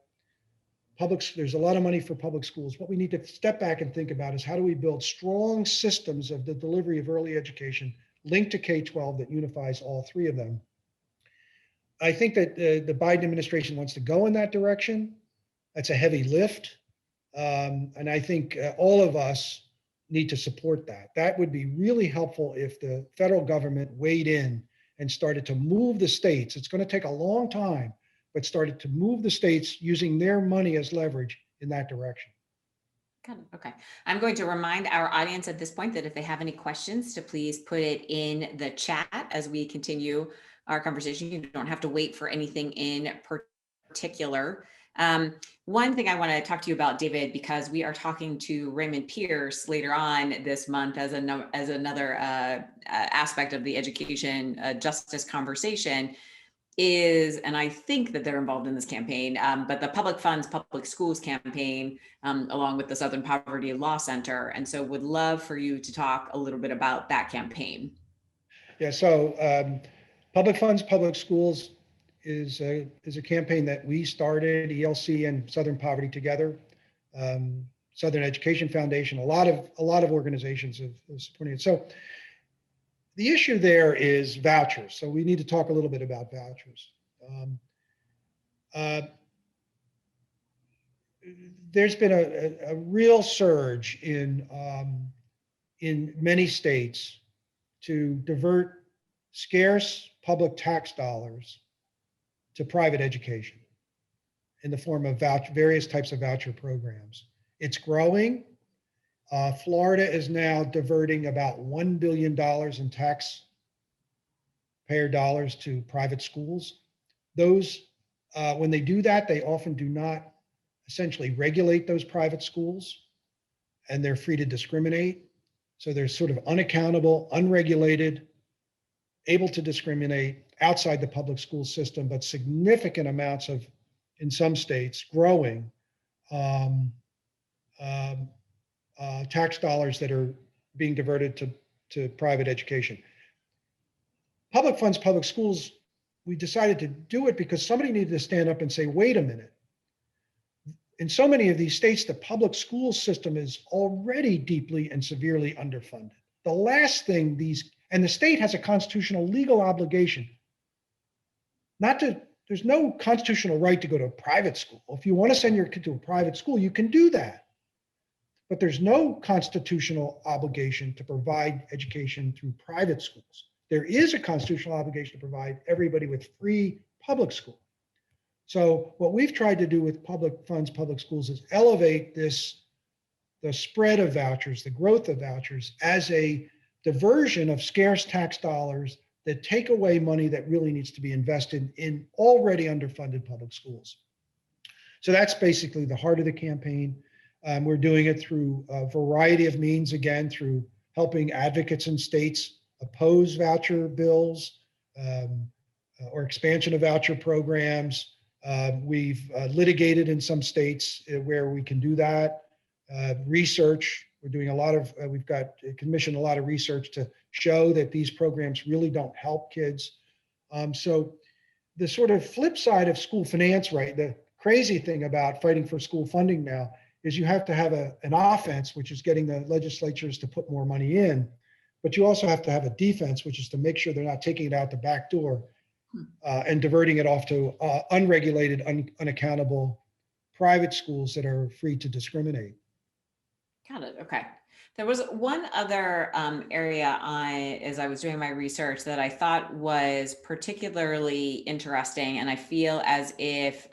There's a lot of money for public schools. What we need to step back and think about is how do we build strong systems of the delivery of early education linked to K-12 that unifies all three of them. I think that the Biden administration wants to go in that direction. That's a heavy lift. And I think all of us need to support that. That would be really helpful if the federal government weighed in and started to move the states. It's going to take a long time, but started to move the states using their money as leverage in that direction. Got it. Okay. I'm going to remind our audience at this point that if they have any questions to please put it in the chat as we continue our conversation. You don't have to wait for anything in particular. One thing I want to talk to you about, David, because we are talking to Raymond Pierce later on this month as another aspect of the education justice conversation, and I think that they're involved in this campaign, but the Public Funds, Public Schools campaign, along with the Southern Poverty Law Center. And so would love for you to talk a little bit about that campaign. Yeah, so Public Funds, Public Schools is a campaign that we started, ELC and Southern Poverty together, Southern Education Foundation, a lot of organizations have supported it. So the issue there is vouchers. So we need to talk a little bit about vouchers. There's been a real surge in many states to divert scarce public tax dollars to private education in the form of various types of voucher programs. It's growing. Florida is now diverting about $1 billion in taxpayer dollars to private schools. Those, when they do that, they often do not essentially regulate those private schools, and they're free to discriminate. So they're sort of unaccountable, unregulated, able to discriminate outside the public school system, but significant amounts of, in some states, growing tax dollars that are being diverted to private education. Public Funds, Public Schools, we decided to do it because somebody needed to stand up and say, wait a minute. In so many of these states, the public school system is already deeply and severely underfunded. The last thing and the state has a constitutional legal obligation there's no constitutional right to go to a private school. If you want to send your kid to a private school, you can do that. But there's no constitutional obligation to provide education through private schools. There is a constitutional obligation to provide everybody with free public school. So what we've tried to do with Public Funds, Public Schools is elevate the spread of vouchers, the growth of vouchers as a diversion of scarce tax dollars that take away money that really needs to be invested in already underfunded public schools. So that's basically the heart of the campaign. We're doing it through a variety of means, again, through helping advocates in states oppose voucher bills or expansion of voucher programs. We've litigated in some states where we can do that. Research, we're doing a lot of, we've got commissioned a lot of research to show that these programs really don't help kids. So the sort of flip side of school finance, right, the crazy thing about fighting for school funding now is you have to have an offense, which is getting the legislatures to put more money in, but you also have to have a defense, which is to make sure they're not taking it out the back door and diverting it off to unregulated, unaccountable private schools that are free to discriminate. Got it. Okay. There was one other area as I was doing my research that I thought was particularly interesting, and I feel as if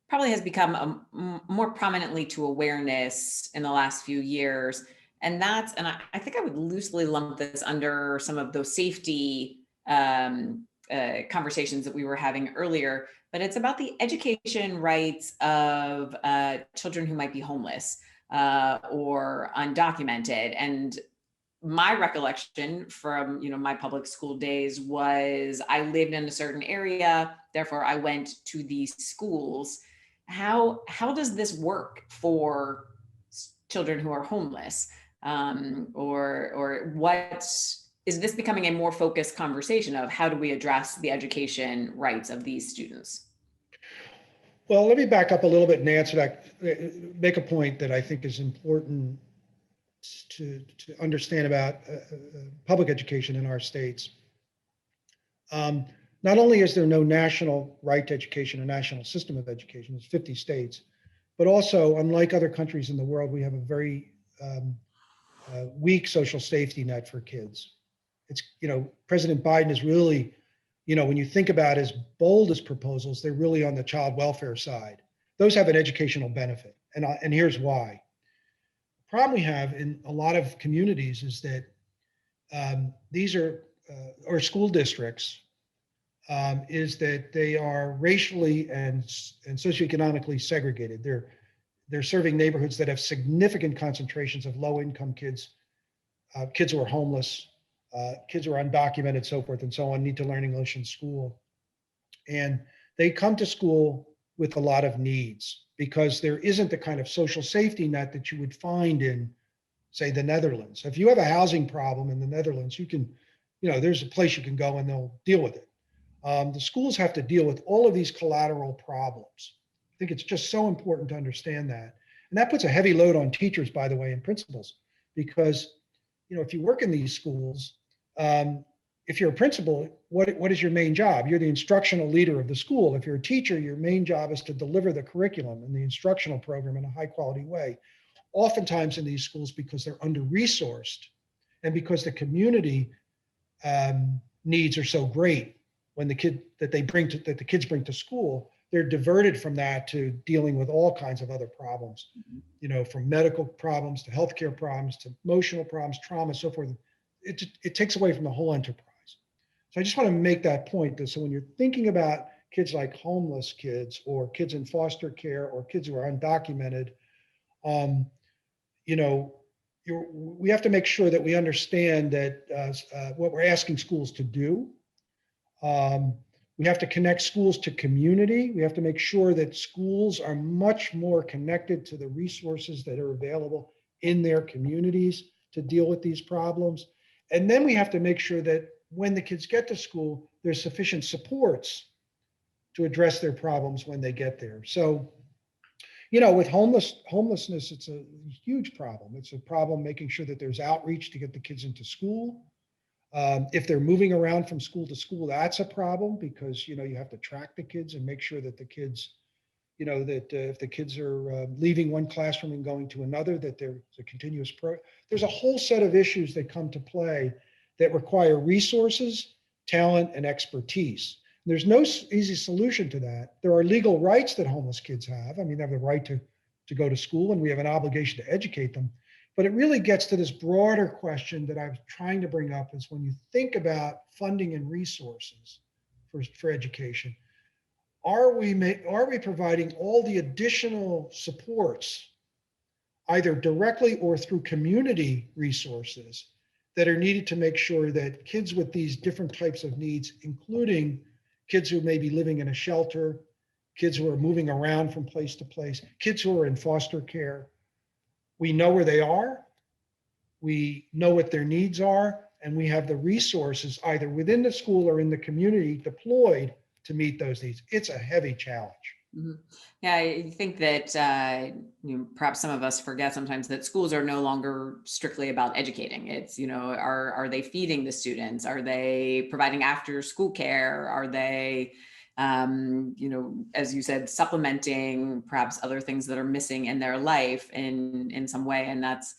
probably has become more prominently to awareness in the last few years. And that's, and I think I would loosely lump this under some of those safety conversations that we were having earlier, but it's about the education rights of children who might be homeless or undocumented. And my recollection from my public school days was I lived in a certain area, therefore I went to these schools. How does this work for children who are homeless? Or what is this becoming a more focused conversation of how do we address the education rights of these students? Well, let me back up a little bit and answer that, make a point that I think is important to understand about public education in our states. Not only is there no national right to education, a national system of education, it's 50 states, but also, unlike other countries in the world, we have a very weak social safety net for kids. It's, President Biden is really, when you think about his boldest proposals, they're really on the child welfare side. Those have an educational benefit, and here's why. The problem we have in a lot of communities is that these are, or school districts, is that they are racially and socioeconomically segregated. They're serving neighborhoods that have significant concentrations of low-income kids, kids who are homeless, kids who are undocumented, so forth and so on, need to learn English in school. And they come to school with a lot of needs because there isn't the kind of social safety net that you would find in, say, the Netherlands. If you have a housing problem in the Netherlands, you can, there's a place you can go and they'll deal with it. The schools have to deal with all of these collateral problems. I think it's just so important to understand that. And that puts a heavy load on teachers, by the way, and principals, because, if you work in these schools, if you're a principal, what is your main job? You're the instructional leader of the school. If you're a teacher, your main job is to deliver the curriculum and the instructional program in a high quality way. Oftentimes in these schools, because they're under-resourced and because the community needs are so great, when the kids bring to school, they're diverted from that to dealing with all kinds of other problems, from medical problems to healthcare problems to emotional problems, trauma, so forth. It takes away from the whole enterprise. So I just want to make that point that so when you're thinking about kids like homeless kids or kids in foster care or kids who are undocumented, we have to make sure that we understand that what we're asking schools to do. We have to connect schools to community. We have to make sure that schools are much more connected to the resources that are available in their communities to deal with these problems. And then we have to make sure that when the kids get to school, there's sufficient supports to address their problems when they get there. So, with homelessness, it's a huge problem. It's a problem making sure that there's outreach to get the kids into school. If they're moving around from school to school, that's a problem because, you have to track the kids and make sure that the kids, if the kids are leaving one classroom and going to another, that there's a continuous there's a whole set of issues that come to play that require resources, talent, and expertise. There's no easy solution to that. There are legal rights that homeless kids have. I mean, they have the right to go to school, and we have an obligation to educate them. But it really gets to this broader question that I was trying to bring up is when you think about funding and resources for education, are we providing all the additional supports, either directly or through community resources, that are needed to make sure that kids with these different types of needs, including kids who may be living in a shelter, kids who are moving around from place to place, kids who are in foster care, we know where they are, we know what their needs are, and we have the resources either within the school or in the community deployed to meet those needs. It's a heavy challenge. Mm-hmm. Yeah, I think that perhaps some of us forget sometimes that schools are no longer strictly about educating. It's, are they feeding the students? Are they providing after school care? Are they, as you said, supplementing perhaps other things that are missing in their life in some way? And that's,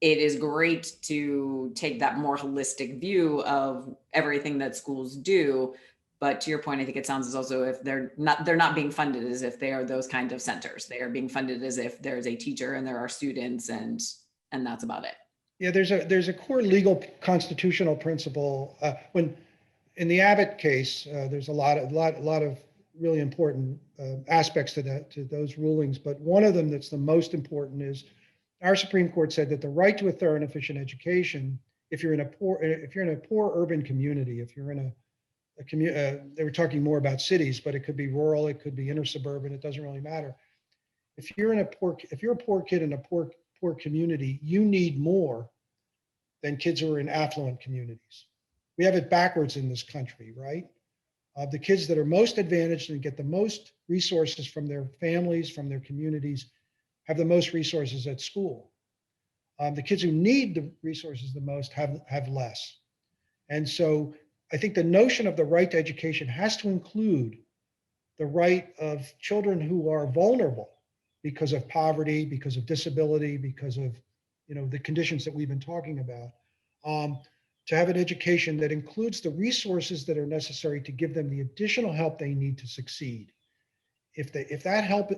it is great to take that more holistic view of everything that schools do. But to your point, I think it sounds as also if they're not being funded as if they are those kind of centers. They are being funded as if there's a teacher and there are students, and that's about it. Yeah, there's a core legal constitutional principle when in the Abbott case. There's a lot of really important aspects to those rulings, but one of them that's the most important is our Supreme Court said that the right to a thorough and efficient education, if you're in a poor urban community, if you're in a community, they were talking more about cities, but it could be rural, it could be inner suburban, it doesn't really matter. If you're a poor kid in a poor community, you need more than kids who are in affluent communities. We have it backwards in this country, right? The kids that are most advantaged and get the most resources from their families, from their communities, have the most resources at school. The kids who need the resources the most have less. And so I think the notion of the right to education has to include the right of children who are vulnerable because of poverty, because of disability, because of the conditions that we've been talking about, to have an education that includes the resources that are necessary to give them the additional help they need to succeed. If that help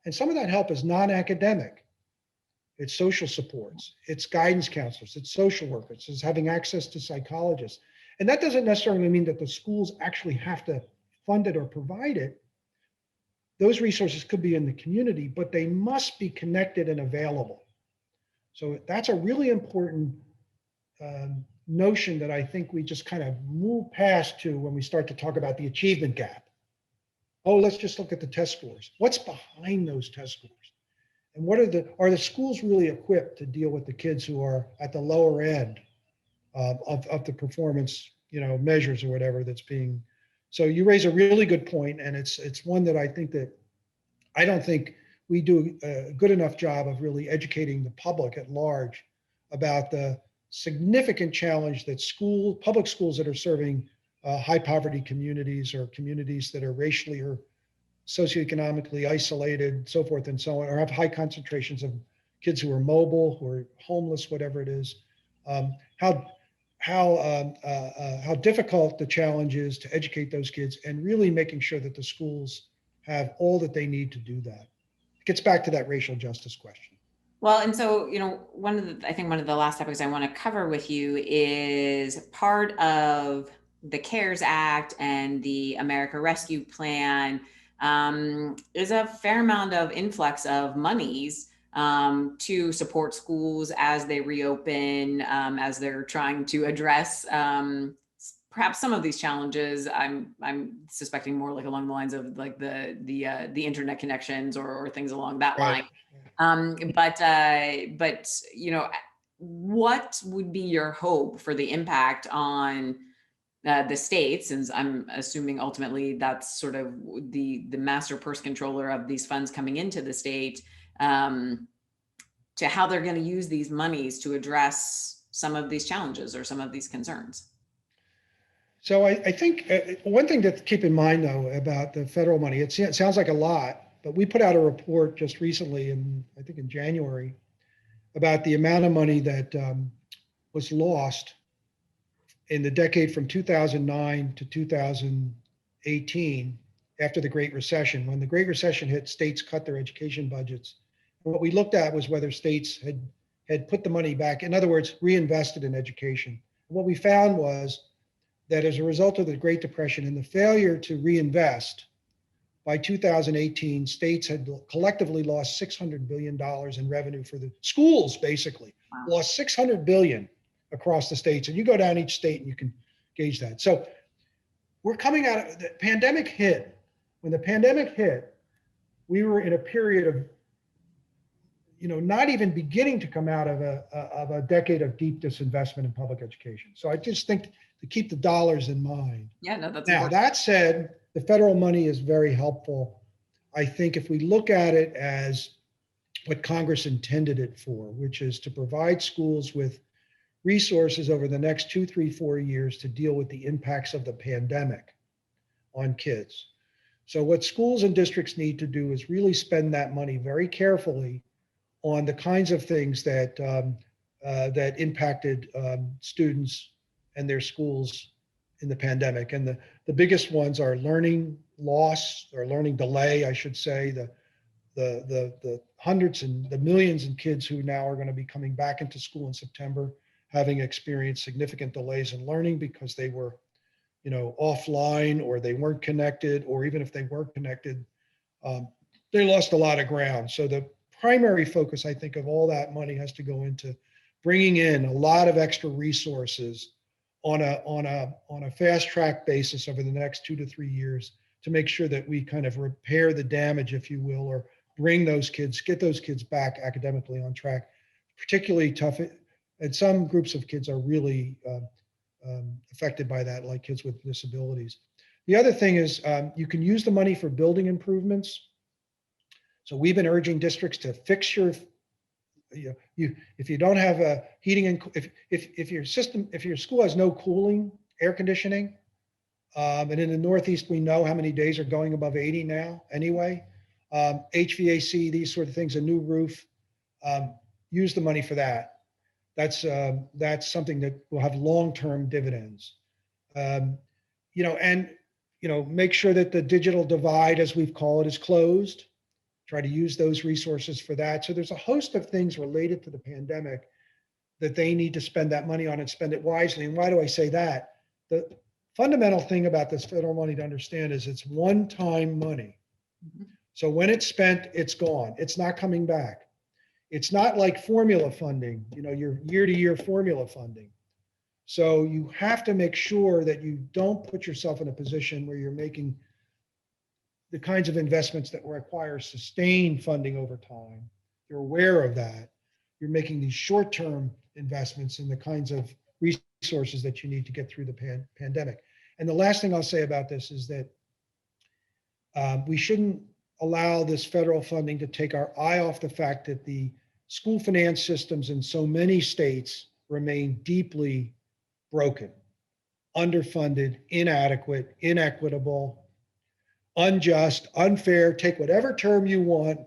and some of that help is non-academic. It's social supports, it's guidance counselors, it's social workers, it's having access to psychologists. And that doesn't necessarily mean that the schools actually have to fund it or provide it. Those resources could be in the community, but they must be connected and available. So that's a really important notion that I think we just kind of move past to when we start to talk about the achievement gap. Oh, let's just look at the test scores. What's behind those test scores? And are the schools really equipped to deal with the kids who are at the lower end of the performance, measures or whatever that's being. So you raise a really good point, and it's one that I don't think we do a good enough job of really educating the public at large about the significant challenge that public schools that are serving high poverty communities or communities that are racially or socioeconomically isolated, so forth and so on, or have high concentrations of kids who are mobile, who are homeless, whatever it is. How difficult the challenge is to educate those kids, and really making sure that the schools have all that they need to do that. It gets back to that racial justice question. Well, and so, I think one of the last topics I want to cover with you is part of the CARES Act and the America Rescue Plan is a fair amount of influx of monies to support schools as they reopen, as they're trying to address perhaps some of these challenges. I'm suspecting more like along the lines of like the internet connections or things along that line. But what would be your hope for the impact on the states, since I'm assuming ultimately that's sort of the master purse controller of these funds coming into the state, to how they're going to use these monies to address some of these challenges or some of these concerns? So I think one thing to keep in mind, though, about the federal money, it sounds like a lot, but we put out a report just recently, I think in January, about the amount of money that was lost in the decade from 2009 to 2018 after the Great Recession. When the Great Recession hit, states cut their education budgets. And what we looked at was whether states had put the money back, in other words, reinvested in education. And what we found was that as a result of the Great Depression and the failure to reinvest, by 2018, states had collectively lost $600 billion in revenue for the schools, basically. Wow. Lost $600 billion across the states. And you go down each state and you can gauge that. So we're coming out of the pandemic hit. When the pandemic hit, we were in a period of, not even beginning to come out of a decade of deep disinvestment in public education. So I just think to keep the dollars in mind. Yeah, no, that's Now, important. that said, the federal money is very helpful. I think if we look at it as what Congress intended it for, which is to provide schools with resources over the next 2, 3, 4 years to deal with the impacts of the pandemic on kids. So what schools and districts need to do is really spend that money very carefully on the kinds of things that that impacted students and their schools in the pandemic. And the biggest ones are learning loss or learning delay, I should say, the hundreds and the millions of kids who now are going to be coming back into school in September, having experienced significant delays in learning because they were, offline, or they weren't connected, or even if they were connected, they lost a lot of ground. So the primary focus, I think, of all that money has to go into bringing in a lot of extra resources on a fast track basis over the next 2 to 3 years to make sure that we kind of repair the damage, if you will, or get those kids back academically on track. Particularly tough, and some groups of kids are really affected by that, like kids with disabilities. The other thing is you can use the money for building improvements. So we've been urging districts to fix your, if you don't have a heating and if your school has no cooling, air conditioning, and in the Northeast we know how many days are going above 80 now anyway. HVAC, these sort of things, a new roof, use the money for that. That's something that will have long-term dividends. Make sure that the digital divide, as we've called it, is closed. Try to use those resources for that. So there's a host of things related to the pandemic that they need to spend that money on and spend it wisely. And why do I say that? The fundamental thing about this federal money to understand is it's one-time money. Mhm. So when it's spent, it's gone. It's not coming back. It's not like formula funding, your year-to-year formula funding. So you have to make sure that you don't put yourself in a position where you're making the kinds of investments that require sustained funding over time. You're aware of that. You're making these short-term investments in the kinds of resources that you need to get through the pandemic. And the last thing I'll say about this is that we shouldn't allow this federal funding to take our eye off the fact that the school finance systems in so many states remain deeply broken, underfunded, inadequate, inequitable, unjust, unfair, take whatever term you want.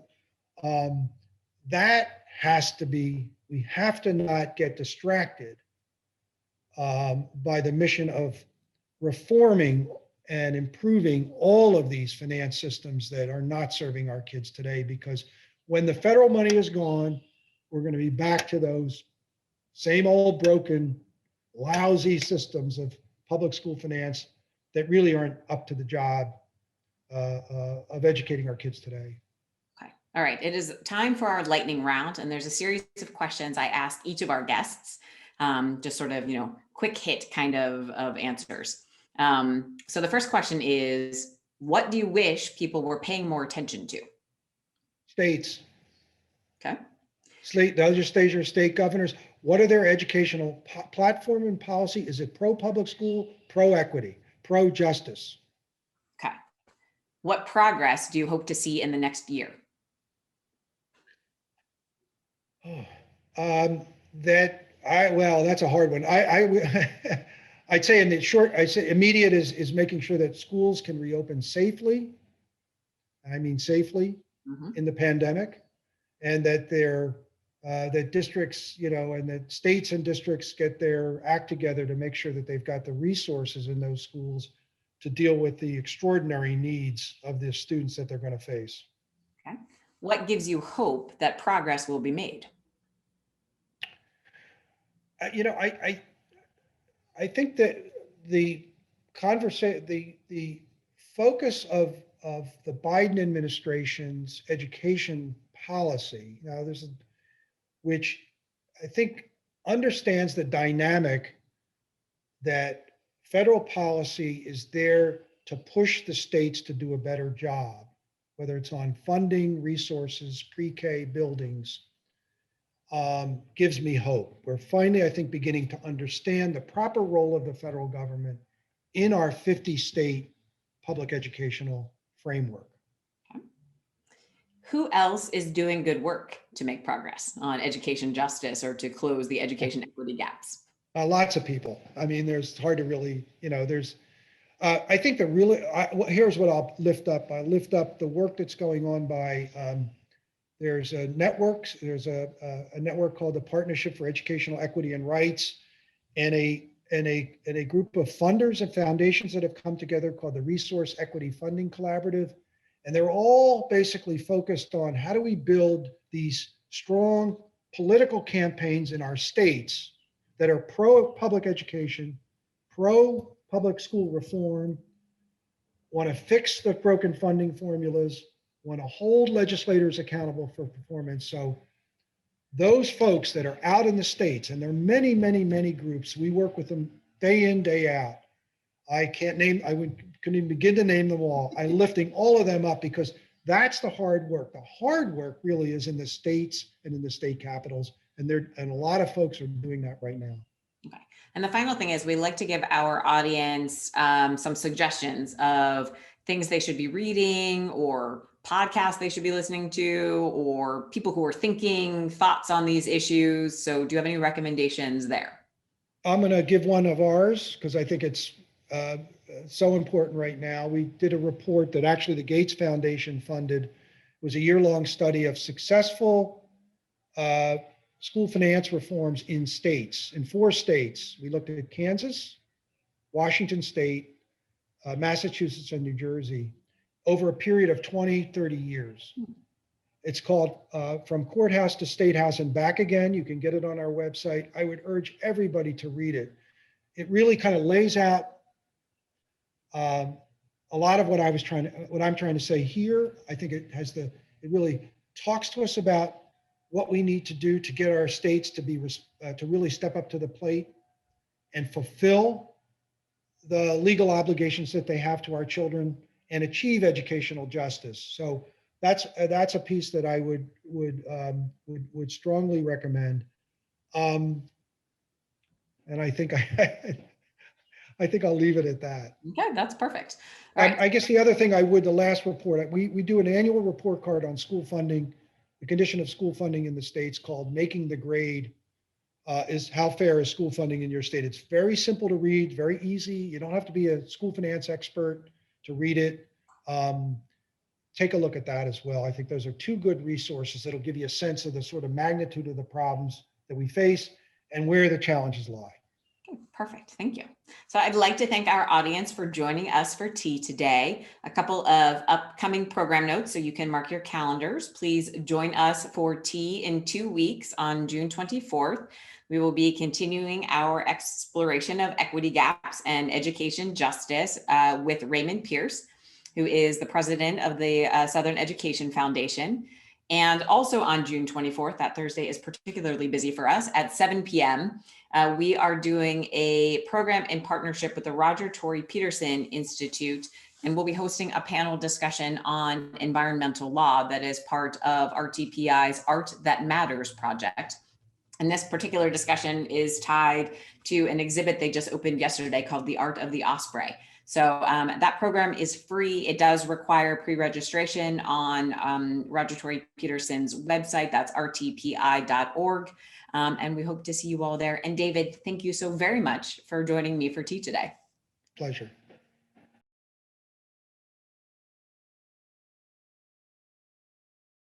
That has to be, we have to not get distracted by the mission of reforming and improving all of these finance systems that are not serving our kids today, because when the federal money is gone, we're going to be back to those same old broken, lousy systems of public school finance that really aren't up to the job of educating our kids today. Okay. All right. It is time for our lightning round. And there's a series of questions I ask each of our guests, just sort of, quick hit kind of answers. So the first question is, what do you wish people were paying more attention to? States. Okay. Legislature, state governors, what are their educational platform and policy? Is it pro-public school, pro-equity, pro-justice? Okay. What progress do you hope to see in the next year? That's a hard one. I'd say in the short, I'd say immediate is making sure that schools can reopen safely. I mean safely in the pandemic, and that that districts, and that states and districts get their act together to make sure that they've got the resources in those schools to deal with the extraordinary needs of the students that they're going to face. Okay. What gives you hope that progress will be made? I think that the the focus of the Biden administration's education policy, now which I think understands the dynamic that federal policy is there to push the states to do a better job, whether it's on funding, resources, pre-K buildings, gives me hope. We're finally, I think, beginning to understand the proper role of the federal government in our 50-state public educational framework. Who else is doing good work to make progress on education justice or to close the education equity gaps? Lots of people. I mean, there's hard to really, I think here's what I'll lift up. I lift up the work that's going on by, there's a network called the Partnership for Educational Equity and Rights, and a group of funders and foundations that have come together called the Resource Equity Funding Collaborative. And they're all basically focused on how do we build these strong political campaigns in our states that are pro-public education, pro-public school reform, want to fix the broken funding formulas, want to hold legislators accountable for performance. So those folks that are out in the states, and there are many, many, many groups, we work with them day in, day out. Couldn't even begin to name them all. I'm lifting all of them up because that's the hard work. The hard work really is in the states and in the state capitals. And a lot of folks are doing that right now. Okay. And the final thing is we like to give our audience some suggestions of things they should be reading or podcasts they should be listening to, or people who are thinking thoughts on these issues. So do you have any recommendations there? I'm going to give one of ours because I think it's so important right now. We did a report that actually the Gates Foundation funded. It was a year-long study of successful school finance reforms in 4 states. We looked at Kansas, Washington State, Massachusetts, and New Jersey over a period of 20, 30 years. It's called From Courthouse to State House and Back Again. You can get it on our website. I would urge everybody to read it. It really kind of lays out a lot of what I'm trying to say here. I think it really talks to us about what we need to do to get our states to really step up to the plate and fulfill the legal obligations that they have to our children and achieve educational justice. So that's a piece that I would strongly recommend. And I think I think I'll leave it at that. Okay, that's perfect. All right. I guess the other thing the last report, we do an annual report card on school funding, the condition of school funding in the states, called Making the Grade. Is how fair is school funding in your state? It's very simple to read, very easy. You don't have to be a school finance expert to read it. Take a look at that as well. I think those are 2 good resources that'll give you a sense of the sort of magnitude of the problems that we face and where the challenges lie. Okay, perfect. Thank you. So I'd like to thank our audience for joining us for tea today. A couple of upcoming program notes so you can mark your calendars. Please join us for tea in 2 weeks on June 24th. We will be continuing our exploration of equity gaps and education justice with Raymond Pierce, who is the president of the Southern Education Foundation. And also on June 24th, that Thursday is particularly busy for us, at 7 p.m. We are doing a program in partnership with the Roger Tory Peterson Institute, and we'll be hosting a panel discussion on environmental law that is part of RTPI's Art That Matters project. And this particular discussion is tied to an exhibit they just opened yesterday called The Art of the Osprey. So that program is free. It does require pre-registration on Roger Tory Peterson's website. That's rtpi.org. And we hope to see you all there. And David, thank you so very much for joining me for tea today. Pleasure.